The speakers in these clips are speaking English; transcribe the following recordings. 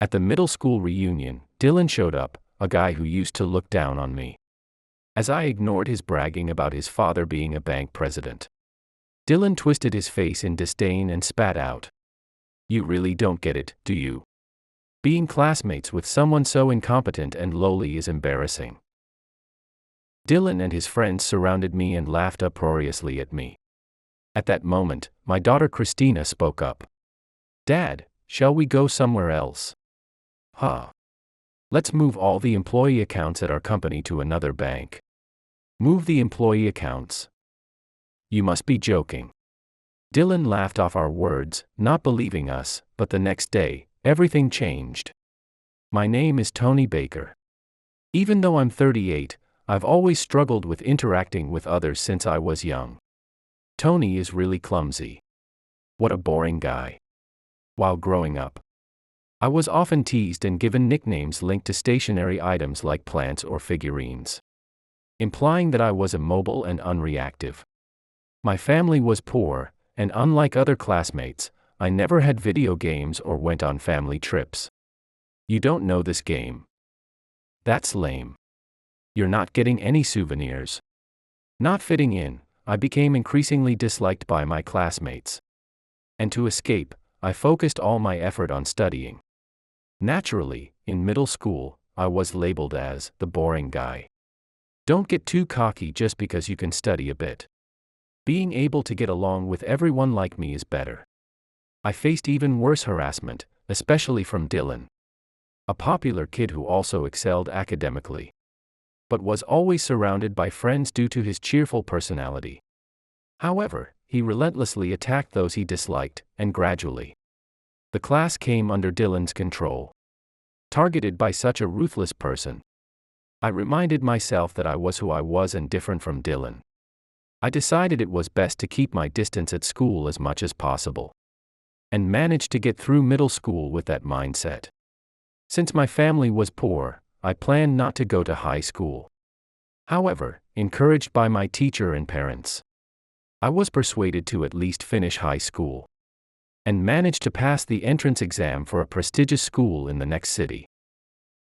At the middle school reunion, Dylan showed up, a guy who used to look down on me. As I ignored his bragging about his father being a bank president, Dylan twisted his face in disdain and spat out. "You really don't get it, do you? Being classmates with someone so incompetent and lowly is embarrassing." Dylan and his friends surrounded me and laughed uproariously at me. At that moment, my daughter Christina spoke up. "Dad, shall we go somewhere else?" "Huh. Let's move all the employee accounts at our company to another bank." "Move the employee accounts? You must be joking." Dylan laughed off our words, not believing us, but the next day, everything changed. My name is Tony Baker. Even though I'm 38, I've always struggled with interacting with others since I was young. Tony is really clumsy. What a boring guy. While growing up, I was often teased and given nicknames linked to stationary items like plants or figurines, implying that I was immobile and unreactive. My family was poor, and unlike other classmates, I never had video games or went on family trips. "You don't know this game. That's lame. You're not getting any souvenirs." Not fitting in, I became increasingly disliked by my classmates. And to escape, I focused all my effort on studying. Naturally, in middle school, I was labeled as the boring guy. Don't get too cocky just because you can study a bit. Being able to get along with everyone like me is better. I faced even worse harassment, especially from Dylan, a popular kid who also excelled academically, but was always surrounded by friends due to his cheerful personality. However, he relentlessly attacked those he disliked, and gradually, the class came under Dylan's control. Targeted by such a ruthless person, I reminded myself that I was who I was and different from Dylan. I decided it was best to keep my distance at school as much as possible, and managed to get through middle school with that mindset. Since my family was poor, I planned not to go to high school. However, encouraged by my teacher and parents, I was persuaded to at least finish high school, and managed to pass the entrance exam for a prestigious school in the next city.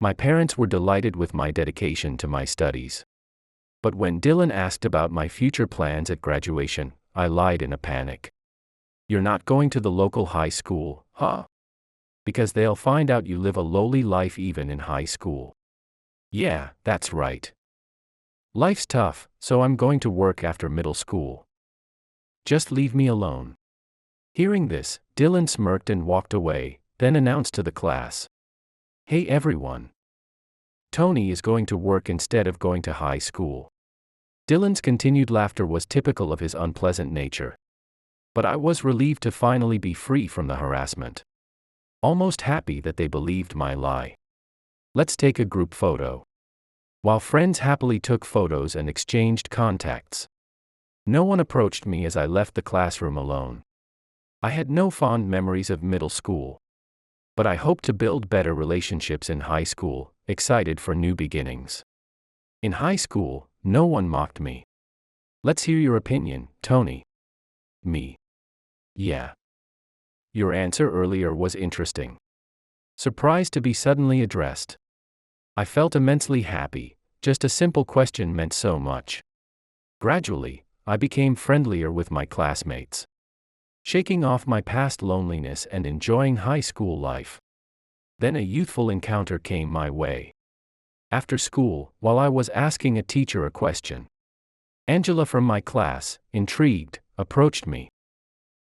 My parents were delighted with my dedication to my studies. But when Dylan asked about my future plans at graduation, I lied in a panic. "You're not going to the local high school, huh? Because they'll find out you live a lowly life even in high school." "Yeah, that's right. Life's tough, so I'm going to work after middle school. Just leave me alone." Hearing this, Dylan smirked and walked away, then announced to the class, "Hey everyone. Tony is going to work instead of going to high school." Dylan's continued laughter was typical of his unpleasant nature. But I was relieved to finally be free from the harassment. Almost happy that they believed my lie. "Let's take a group photo." While friends happily took photos and exchanged contacts, no one approached me as I left the classroom alone. I had no fond memories of middle school, but I hoped to build better relationships in high school, excited for new beginnings. In high school, no one mocked me. "Let's hear your opinion, Tony." Me. "Yeah. Your answer earlier was interesting." Surprised to be suddenly addressed, I felt immensely happy. Just a simple question meant so much. Gradually, I became friendlier with my classmates, shaking off my past loneliness and enjoying high school life. Then a youthful encounter came my way. After school, while I was asking a teacher a question, Angela from my class, intrigued, approached me.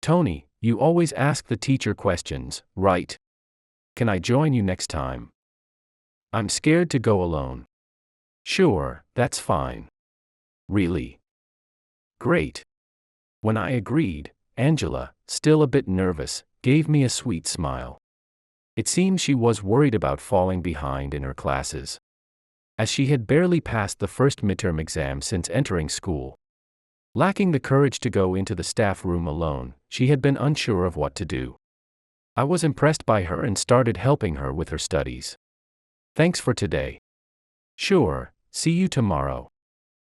"Tony, you always ask the teacher questions, right? Can I join you next time? I'm scared to go alone." "Sure, that's fine." "Really? Great." When I agreed, Angela, still a bit nervous, gave me a sweet smile. It seemed she was worried about falling behind in her classes, as she had barely passed the first midterm exam since entering school. Lacking the courage to go into the staff room alone, she had been unsure of what to do. I was impressed by her and started helping her with her studies. "Thanks for today." "Sure, see you tomorrow."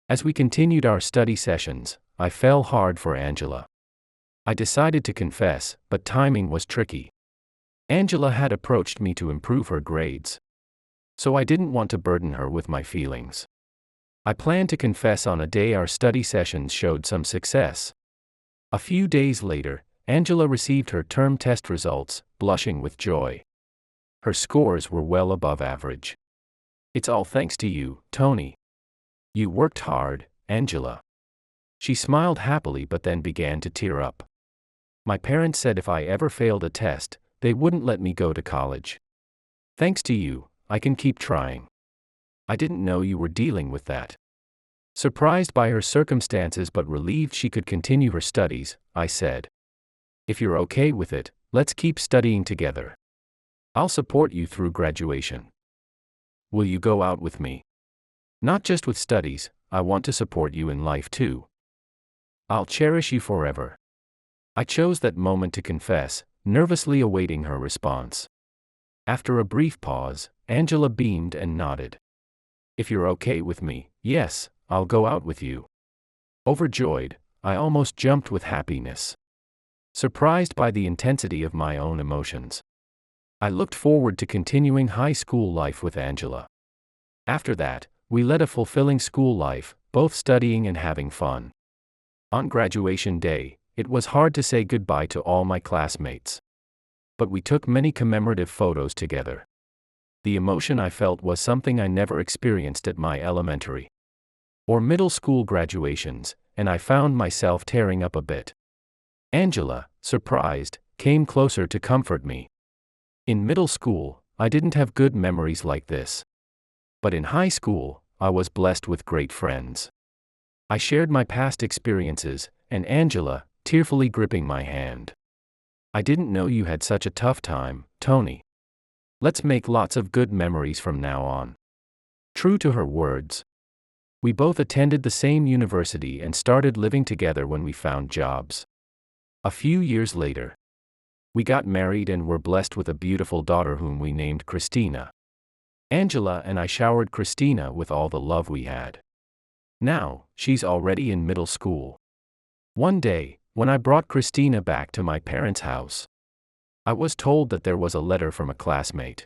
As we continued our study sessions, I fell hard for Angela. I decided to confess, but timing was tricky. Angela had approached me to improve her grades. So I didn't want to burden her with my feelings. I planned to confess on a day our study sessions showed some success. A few days later, Angela received her term test results, blushing with joy. Her scores were well above average. "It's all thanks to you, Tony. You worked hard, Angela." She smiled happily but then began to tear up. "My parents said if I ever failed a test, they wouldn't let me go to college. Thanks to you, I can keep trying. I didn't know you were dealing with that." Surprised by her circumstances but relieved she could continue her studies, I said, "If you're okay with it, let's keep studying together. I'll support you through graduation. Will you go out with me? Not just with studies, I want to support you in life too. I'll cherish you forever." I chose that moment to confess, nervously awaiting her response. After a brief pause, Angela beamed and nodded. "If you're okay with me, yes, I'll go out with you." Overjoyed, I almost jumped with happiness. Surprised by the intensity of my own emotions, I looked forward to continuing high school life with Angela. After that, we led a fulfilling school life, both studying and having fun. On graduation day, it was hard to say goodbye to all my classmates. But we took many commemorative photos together. The emotion I felt was something I never experienced at my elementary or middle school graduations, and I found myself tearing up a bit. Angela, surprised, came closer to comfort me. In middle school, I didn't have good memories like this. But in high school, I was blessed with great friends. I shared my past experiences, and Angela, tearfully gripping my hand. "I didn't know you had such a tough time, Tony. Let's make lots of good memories from now on." True to her words, we both attended the same university and started living together when we found jobs. A few years later, we got married and were blessed with a beautiful daughter whom we named Christina. Angela and I showered Christina with all the love we had. Now, she's already in middle school. One day, when I brought Christina back to my parents' house, I was told that there was a letter from a classmate.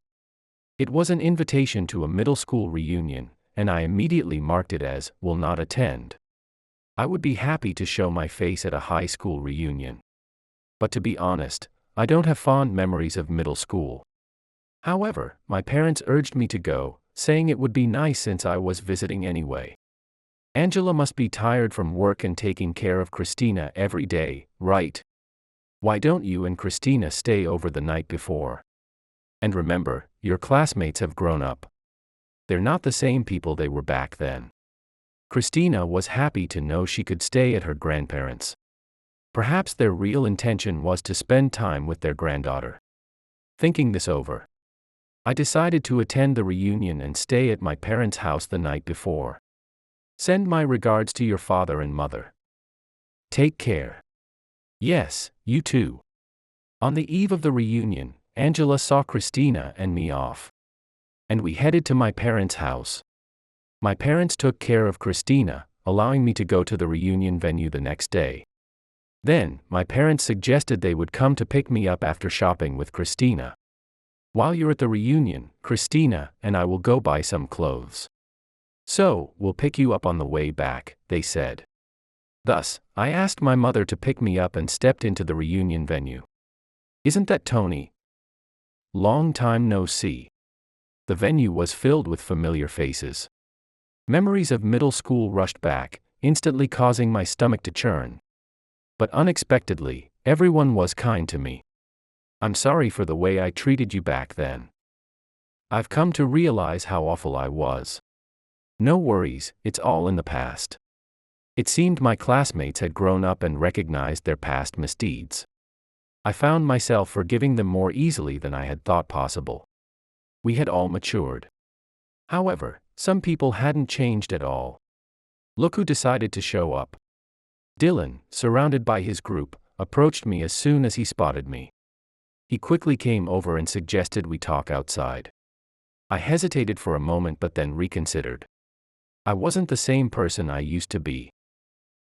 It was an invitation to a middle school reunion, and I immediately marked it as "will not attend." I would be happy to show my face at a high school reunion. But to be honest, I don't have fond memories of middle school. However, my parents urged me to go, saying it would be nice since I was visiting anyway. "Angela must be tired from work and taking care of Christina every day, right? Why don't you and Christina stay over the night before? And remember, your classmates have grown up. They're not the same people they were back then." Christina was happy to know she could stay at her grandparents'. Perhaps their real intention was to spend time with their granddaughter. Thinking this over, I decided to attend the reunion and stay at my parents' house the night before. "Send my regards to your father and mother. Take care." "Yes, you too." On the eve of the reunion, Angela saw Christina and me off, and we headed to my parents' house. My parents took care of Christina, allowing me to go to the reunion venue the next day. Then, my parents suggested they would come to pick me up after shopping with Christina. "While you're at the reunion, Christina and I will go buy some clothes. So, we'll pick you up on the way back," they said. Thus, I asked my mother to pick me up and stepped into the reunion venue. "Isn't that Tony? Long time no see." The venue was filled with familiar faces. Memories of middle school rushed back, instantly causing my stomach to churn. But unexpectedly, everyone was kind to me. "I'm sorry for the way I treated you back then. I've come to realize how awful I was." "No worries, it's all in the past." It seemed my classmates had grown up and recognized their past misdeeds. I found myself forgiving them more easily than I had thought possible. We had all matured. However, some people hadn't changed at all. Look who decided to show up. Dylan, surrounded by his group, approached me as soon as he spotted me. He quickly came over and suggested we talk outside. I hesitated for a moment but then reconsidered. I wasn't the same person I used to be.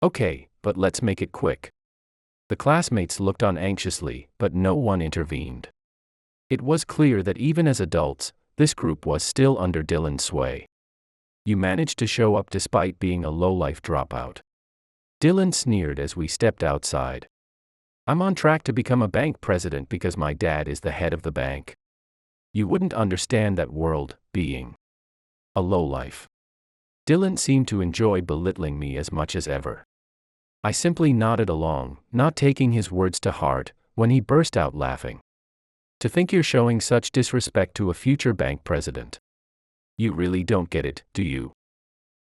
"Okay, but let's make it quick." The classmates looked on anxiously, but no one intervened. It was clear that even as adults, this group was still under Dylan's sway. You managed to show up despite being a low-life dropout. Dylan sneered as we stepped outside. I'm on track to become a bank president because my dad is the head of the bank. You wouldn't understand that world, being a lowlife. Dylan seemed to enjoy belittling me as much as ever. I simply nodded along, not taking his words to heart, when he burst out laughing. To think you're showing such disrespect to a future bank president. You really don't get it, do you?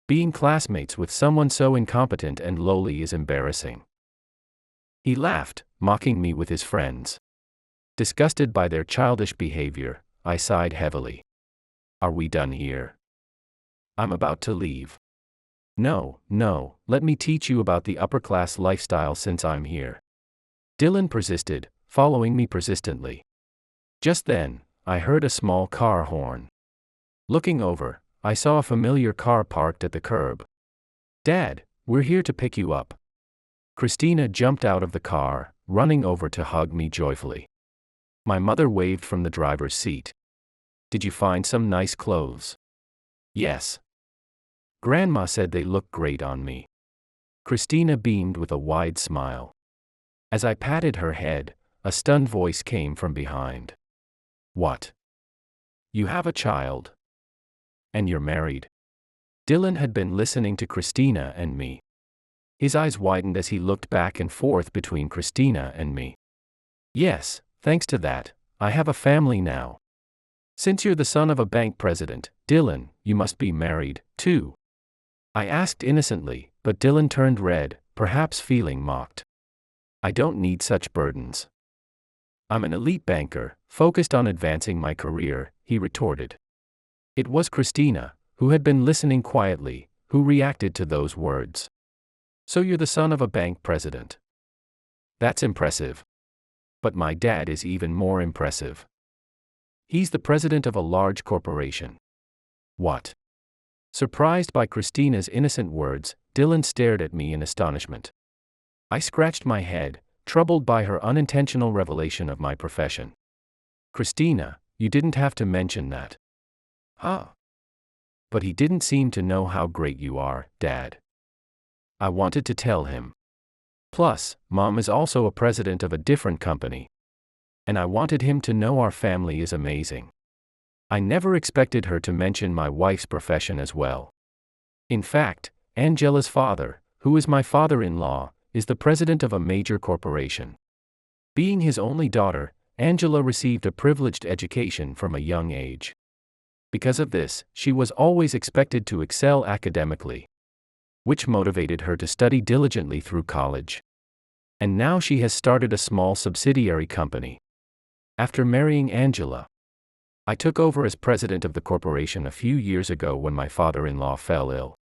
Being classmates with someone so incompetent and lowly is embarrassing. He laughed, mocking me with his friends. Disgusted by their childish behavior, I sighed heavily. Are we done here? I'm about to leave. No, let me teach you about the upper-class lifestyle since I'm here. Dylan persisted, following me persistently. Just then, I heard a small car horn. Looking over, I saw a familiar car parked at the curb. Dad, we're here to pick you up. Christina jumped out of the car, running over to hug me joyfully. My mother waved from the driver's seat. Did you find some nice clothes? Yes. Grandma said they look great on me. Christina beamed with a wide smile. As I patted her head, a stunned voice came from behind. What? You have a child? And you're married? Dylan had been listening to Christina and me. His eyes widened as he looked back and forth between Christina and me. Yes, thanks to that, I have a family now. Since you're the son of a bank president, Dylan, you must be married, too. I asked innocently, but Dylan turned red, perhaps feeling mocked. I don't need such burdens. I'm an elite banker, focused on advancing my career, he retorted. It was Christina, who had been listening quietly, who reacted to those words. So you're the son of a bank president. That's impressive. But my dad is even more impressive. He's the president of a large corporation. What? Surprised by Christina's innocent words, Dylan stared at me in astonishment. I scratched my head, troubled by her unintentional revelation of my profession. Christina, you didn't have to mention that. Huh? But he didn't seem to know how great you are, Dad. I wanted to tell him. Plus, Mom is also a president of a different company. And I wanted him to know our family is amazing. I never expected her to mention my wife's profession as well. In fact, Angela's father, who is my father-in-law, is the president of a major corporation. Being his only daughter, Angela received a privileged education from a young age. Because of this, she was always expected to excel academically, which motivated her to study diligently through college. And now she has started a small subsidiary company. After marrying Angela, I took over as president of the corporation a few years ago when my father-in-law fell ill.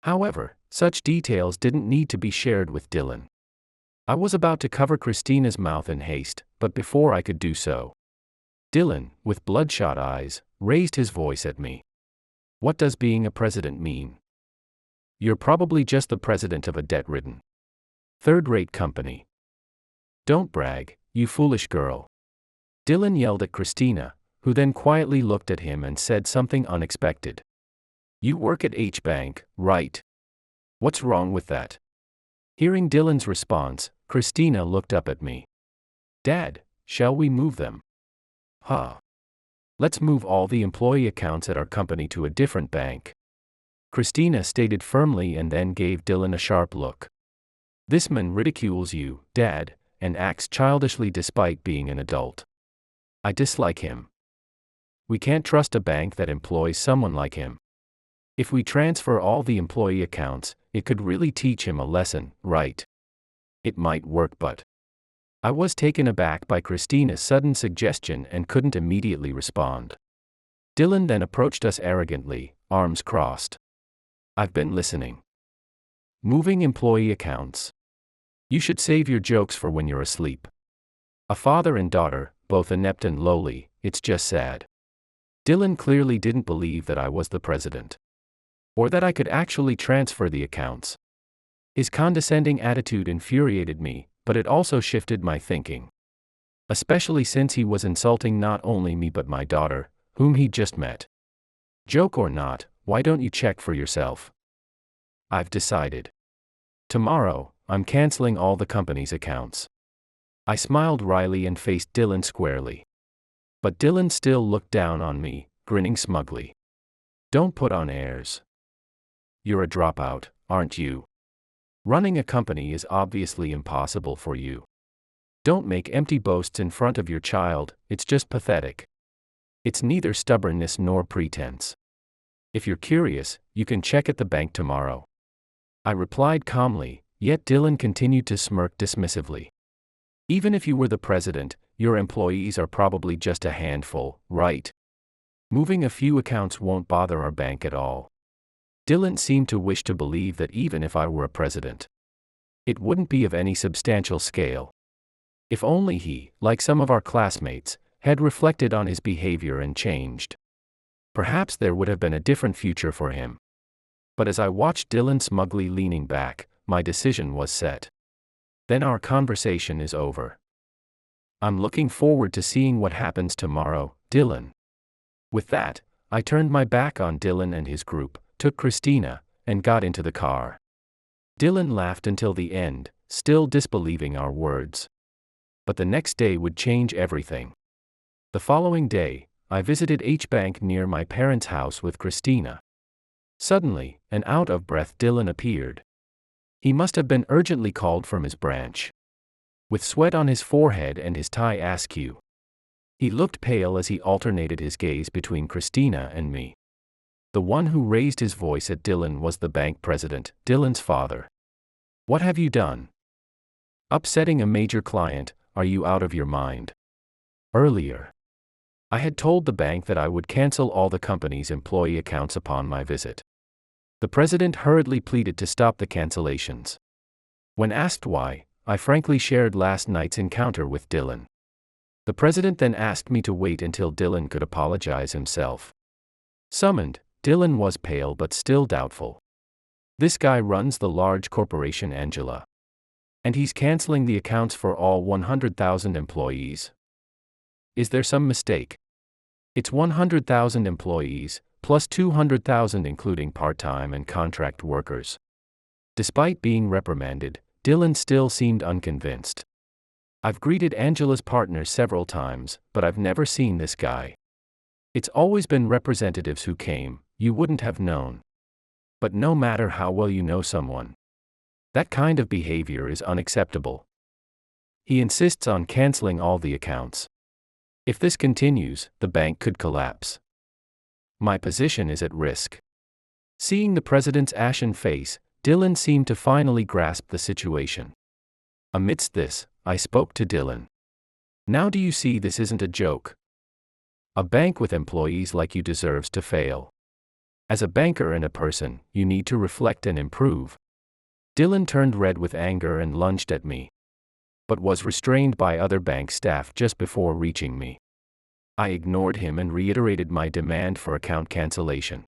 However, such details didn't need to be shared with Dylan. I was about to cover Christina's mouth in haste, but before I could do so, Dylan, with bloodshot eyes, raised his voice at me. What does being a president mean? You're probably just the president of a debt-ridden, third-rate company. Don't brag, you foolish girl. Dylan yelled at Christina, who then quietly looked at him and said something unexpected. You work at H-Bank, right? What's wrong with that? Hearing Dylan's response, Christina looked up at me. Dad, shall we move them? Huh. Let's move all the employee accounts at our company to a different bank. Christina stated firmly and then gave Dylan a sharp look. This man ridicules you, Dad, and acts childishly despite being an adult. I dislike him. We can't trust a bank that employs someone like him. If we transfer all the employee accounts, it could really teach him a lesson, right? It might work, but I was taken aback by Christina's sudden suggestion and couldn't immediately respond. Dylan then approached us arrogantly, arms crossed. I've been listening. Moving employee accounts. You should save your jokes for when you're asleep. A father and daughter, both inept and lowly, it's just sad. Dylan clearly didn't believe that I was the president, or that I could actually transfer the accounts. His condescending attitude infuriated me, but it also shifted my thinking. especially since he was insulting not only me but my daughter, whom he'd just met. Joke or not, why don't you check for yourself? I've decided. Tomorrow, I'm canceling all the company's accounts. I smiled wryly and faced Dylan squarely. But Dylan still looked down on me, grinning smugly. Don't put on airs. You're a dropout, aren't you? Running a company is obviously impossible for you. Don't make empty boasts in front of your child, it's just pathetic. It's neither stubbornness nor pretense. If you're curious, you can check at the bank tomorrow. I replied calmly, yet Dylan continued to smirk dismissively. Even if you were the president, your employees are probably just a handful, right? Moving a few accounts won't bother our bank at all. Dylan seemed to wish to believe that even if I were a president, it wouldn't be of any substantial scale. If only he, like some of our classmates, had reflected on his behavior and changed. Perhaps there would have been a different future for him. But as I watched Dylan smugly leaning back, my decision was set. Then our conversation is over. I'm looking forward to seeing what happens tomorrow, Dylan. With that, I turned my back on Dylan and his group, took Christina, and got into the car. Dylan laughed until the end, still disbelieving our words. But the next day would change everything. The following day, I visited H Bank near my parents' house with Christina. Suddenly, an out-of-breath Dylan appeared. He must have been urgently called from his branch. With sweat on his forehead and his tie askew. He looked pale as he alternated his gaze between Christina and me. The one who raised his voice at Dylan was the bank president, Dylan's father. What have you done? Upsetting a major client, are you out of your mind? Earlier, I had told the bank that I would cancel all the company's employee accounts upon my visit. The president hurriedly pleaded to stop the cancellations. When asked why, I frankly shared last night's encounter with Dylan. The president then asked me to wait until Dylan could apologize himself. Summoned, Dylan was pale but still doubtful. This guy runs the large corporation Angela. And he's canceling the accounts for all 100,000 employees. Is there some mistake? It's 100,000 employees, plus 200,000 including part-time and contract workers. Despite being reprimanded, Dylan still seemed unconvinced. I've greeted Angela's partners several times, but I've never seen this guy. It's always been representatives who came, you wouldn't have known. But no matter how well you know someone, that kind of behavior is unacceptable. He insists on canceling all the accounts. If this continues, the bank could collapse. My position is at risk. Seeing the president's ashen face, Dylan seemed to finally grasp the situation. Amidst this, I spoke to Dylan. Now do you see this isn't a joke? A bank with employees like you deserves to fail. As a banker and a person, you need to reflect and improve. Dylan turned red with anger and lunged at me, but was restrained by other bank staff just before reaching me. I ignored him and reiterated my demand for account cancellation.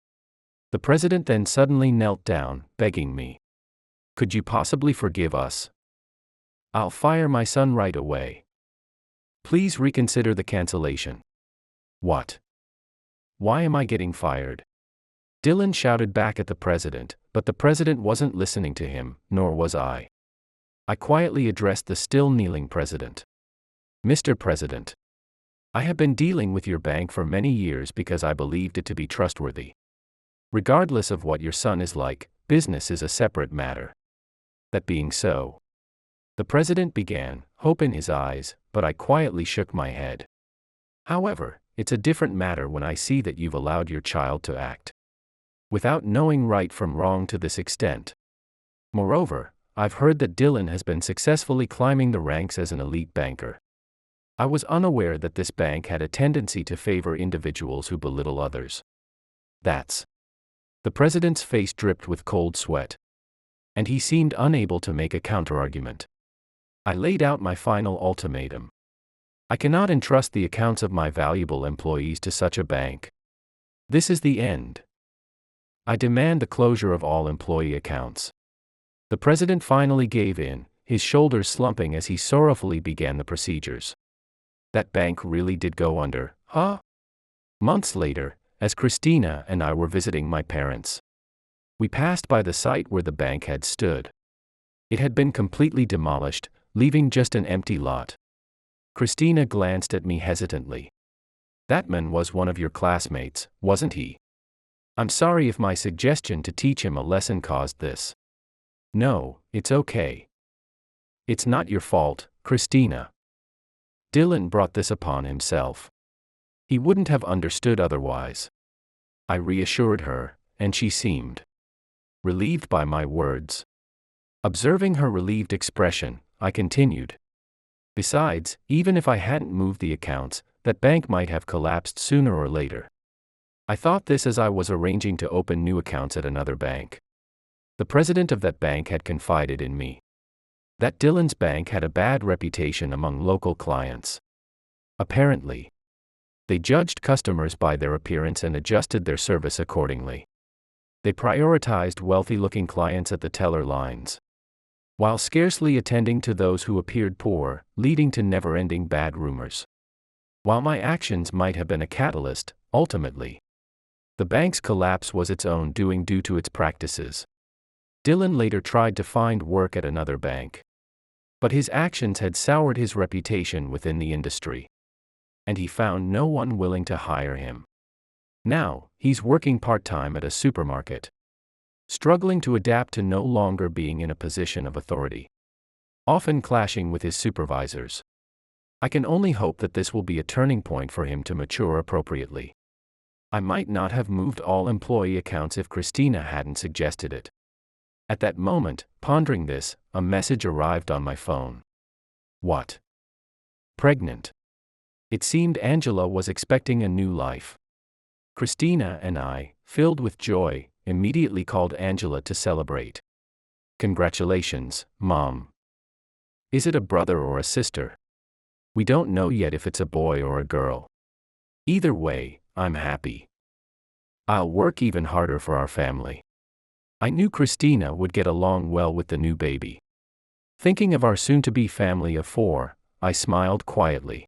The president then suddenly knelt down, begging me. Could you possibly forgive us? I'll fire my son right away. Please reconsider the cancellation. What? Why am I getting fired? Dylan shouted back at the president, but the president wasn't listening to him, nor was I. I quietly addressed the still kneeling president. Mr. President, I have been dealing with your bank for many years because I believed it to be trustworthy. Regardless of what your son is like, business is a separate matter. That being so, the president began, hope in his eyes, but I quietly shook my head. However, it's a different matter when I see that you've allowed your child to act without knowing right from wrong to this extent. Moreover, I've heard that Dylan has been successfully climbing the ranks as an elite banker. I was unaware that this bank had a tendency to favor individuals who belittle others. That's. The president's face dripped with cold sweat, and he seemed unable to make a counterargument. I laid out my final ultimatum. I cannot entrust the accounts of my valuable employees to such a bank. This is the end. I demand the closure of all employee accounts. The president finally gave in, his shoulders slumping as he sorrowfully began the procedures. That bank really did go under, huh? Months later, as Christina and I were visiting my parents, we passed by the site where the bank had stood. It had been completely demolished, leaving just an empty lot. Christina glanced at me hesitantly. That man was one of your classmates, wasn't he? I'm sorry if my suggestion to teach him a lesson caused this. No, it's okay. It's not your fault, Christina. Dylan brought this upon himself. He wouldn't have understood otherwise. I reassured her, and she seemed relieved by my words. Observing her relieved expression, I continued. Besides, even if I hadn't moved the accounts, that bank might have collapsed sooner or later. I thought this as I was arranging to open new accounts at another bank. The president of that bank had confided in me that Dylan's bank had a bad reputation among local clients. Apparently, they judged customers by their appearance and adjusted their service accordingly. They prioritized wealthy-looking clients at the teller lines, while scarcely attending to those who appeared poor, leading to never-ending bad rumors. While my actions might have been a catalyst, ultimately, the bank's collapse was its own doing due to its practices. Dylan later tried to find work at another bank, but his actions had soured his reputation within the industry, and he found no one willing to hire him. Now, he's working part-time at a supermarket, struggling to adapt to no longer being in a position of authority, often clashing with his supervisors. I can only hope that this will be a turning point for him to mature appropriately. I might not have moved all employee accounts if Christina hadn't suggested it. At that moment, pondering this, a message arrived on my phone. What? Pregnant. It seemed Angela was expecting a new life. Christina and I, filled with joy, immediately called Angela to celebrate. Congratulations, Mom. Is it a brother or a sister? We don't know yet if it's a boy or a girl. Either way, I'm happy. I'll work even harder for our family. I knew Christina would get along well with the new baby. Thinking of our soon-to-be family of 4, I smiled quietly.